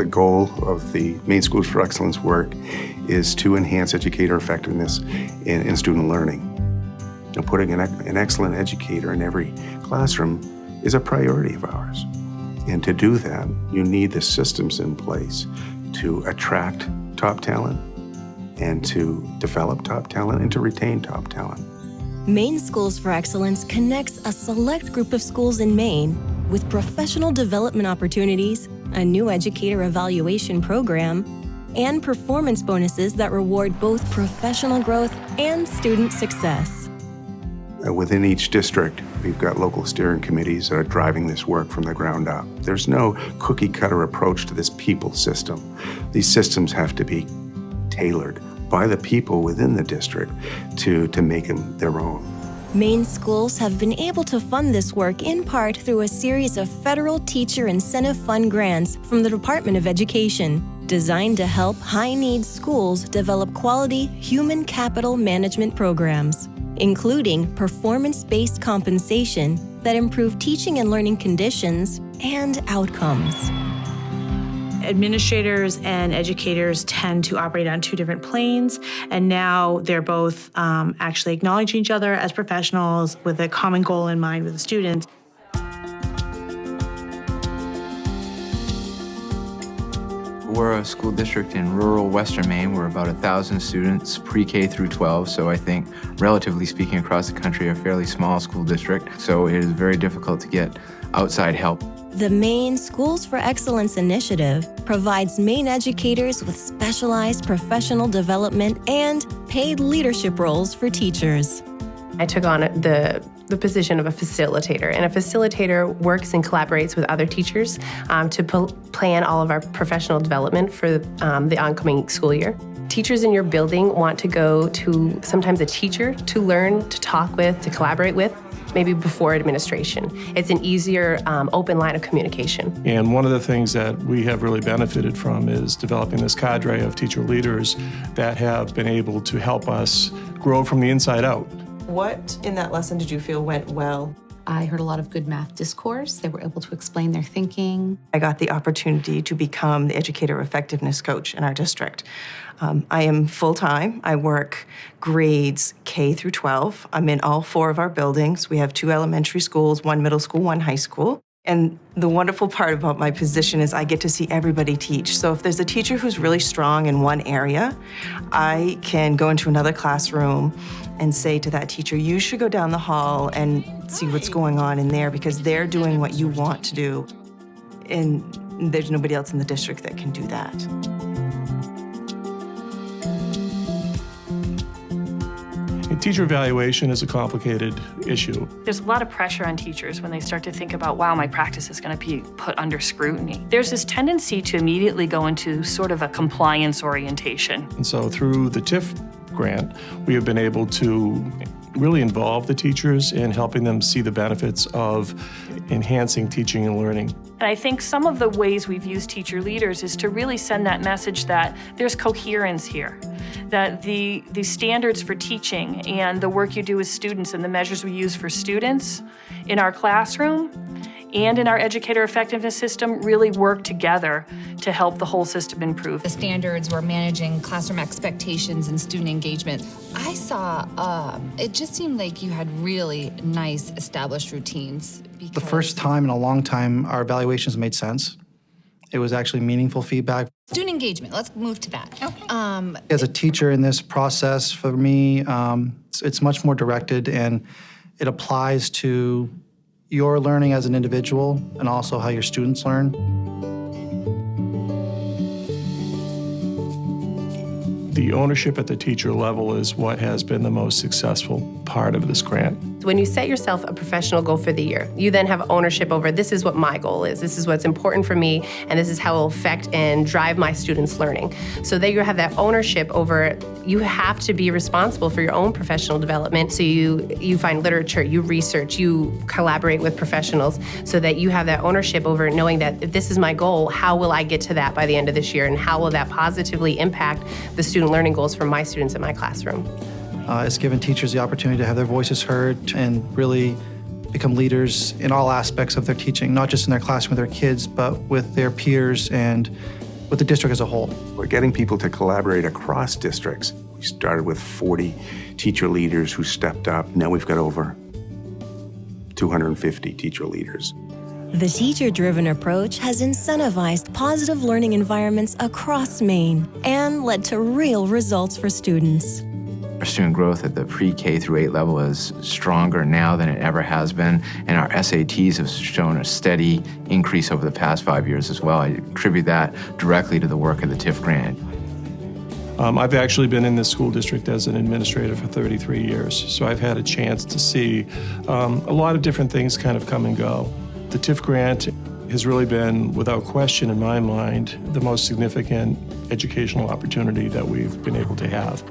The goal of the Maine Schools for Excellence work is to enhance educator effectiveness in student learning. And putting an excellent educator in every classroom is a priority of ours. And to do that, you need the systems in place to attract top talent and to develop top talent and to retain top talent. Maine Schools for Excellence connects a select group of schools in Maine with professional development opportunities, a new educator evaluation program, and performance bonuses that reward both professional growth and student success. Within each district, we've got local steering committees that are driving this work from the ground up. There's no cookie-cutter approach to this people system. These systems have to be tailored by the people within the district to make them their own. Maine schools have been able to fund this work in part through a series of federal Teacher Incentive Fund grants from the Department of Education, designed to help high-needs schools develop quality human capital management programs, including performance-based compensation that improve teaching and learning conditions and outcomes. Administrators and educators tend to operate on two different planes, and now they're both actually acknowledging each other as professionals with a common goal in mind with the students. We're a school district in rural Western Maine. We're about 1,000 students, pre-K through 12, so I think, relatively speaking, across the country, a fairly small school district, so it is very difficult to get outside help. The Maine Schools for Excellence initiative provides Maine educators with specialized professional development and paid leadership roles for teachers. I took on the position of a facilitator, and a facilitator works and collaborates with other teachers to plan all of our professional development for the oncoming school year. Teachers in your building want to go to sometimes a teacher to learn, to talk with, to collaborate with, maybe before administration. It's an easier, open line of communication. And one of the things that we have really benefited from is developing this cadre of teacher leaders that have been able to help us grow from the inside out. What in that lesson did you feel went well? I heard a lot of good math discourse. They were able to explain their thinking. I got the opportunity to become the educator effectiveness coach in our district. I am full-time. I work grades K through 12. I'm in all 4 of our buildings. We have 2 elementary schools, 1 middle school, 1 high school. And the wonderful part about my position is I get to see everybody teach. So if there's a teacher who's really strong in one area, I can go into another classroom and say to that teacher, you should go down the hall and see what's going on in there because they're doing what you want to do. And there's nobody else in the district that can do that. Teacher evaluation is a complicated issue. There's a lot of pressure on teachers when they start to think about, wow, my practice is going to be put under scrutiny. There's this tendency to immediately go into sort of a compliance orientation. And so through the TIF grant, we have been able to really involve the teachers in helping them see the benefits of enhancing teaching and learning. And I think some of the ways we've used teacher leaders is to really send that message that there's coherence here, that the standards for teaching and the work you do with students and the measures we use for students in our classroom and in our educator effectiveness system really work together to help the whole system improve. The standards were managing classroom expectations and student engagement. I saw, it just seemed like you had really nice established routines. The first time in a long time, our evaluations made sense. It was actually meaningful feedback. Student engagement, let's move to that. Okay. As a teacher in this process, for me, it's much more directed and it applies to your learning as an individual and also how your students learn. The ownership at the teacher level is what has been the most successful part of this grant. When you set yourself a professional goal for the year, you then have ownership over this is what my goal is, this is what's important for me, and this is how it will affect and drive my students' learning. So that you have that ownership over, you have to be responsible for your own professional development. So you find literature, you research, you collaborate with professionals so that you have that ownership over knowing that if this is my goal, how will I get to that by the end of this year, and how will that positively impact the student learning goals for my students in my classroom. It's given teachers the opportunity to have their voices heard and really become leaders in all aspects of their teaching, not just in their classroom with their kids, but with their peers and with the district as a whole. We're getting people to collaborate across districts. We started with 40 teacher leaders who stepped up. Now we've got over 250 teacher leaders. The teacher-driven approach has incentivized positive learning environments across Maine and led to real results for students. Our student growth at the pre-K through 8 level is stronger now than it ever has been, and our SATs have shown a steady increase over the past 5 years as well. I attribute that directly to the work of the TIF grant. I've actually been in this school district as an administrator for 33 years, so I've had a chance to see a lot of different things kind of come and go. The TIF grant has really been, without question in my mind, the most significant educational opportunity that we've been able to have.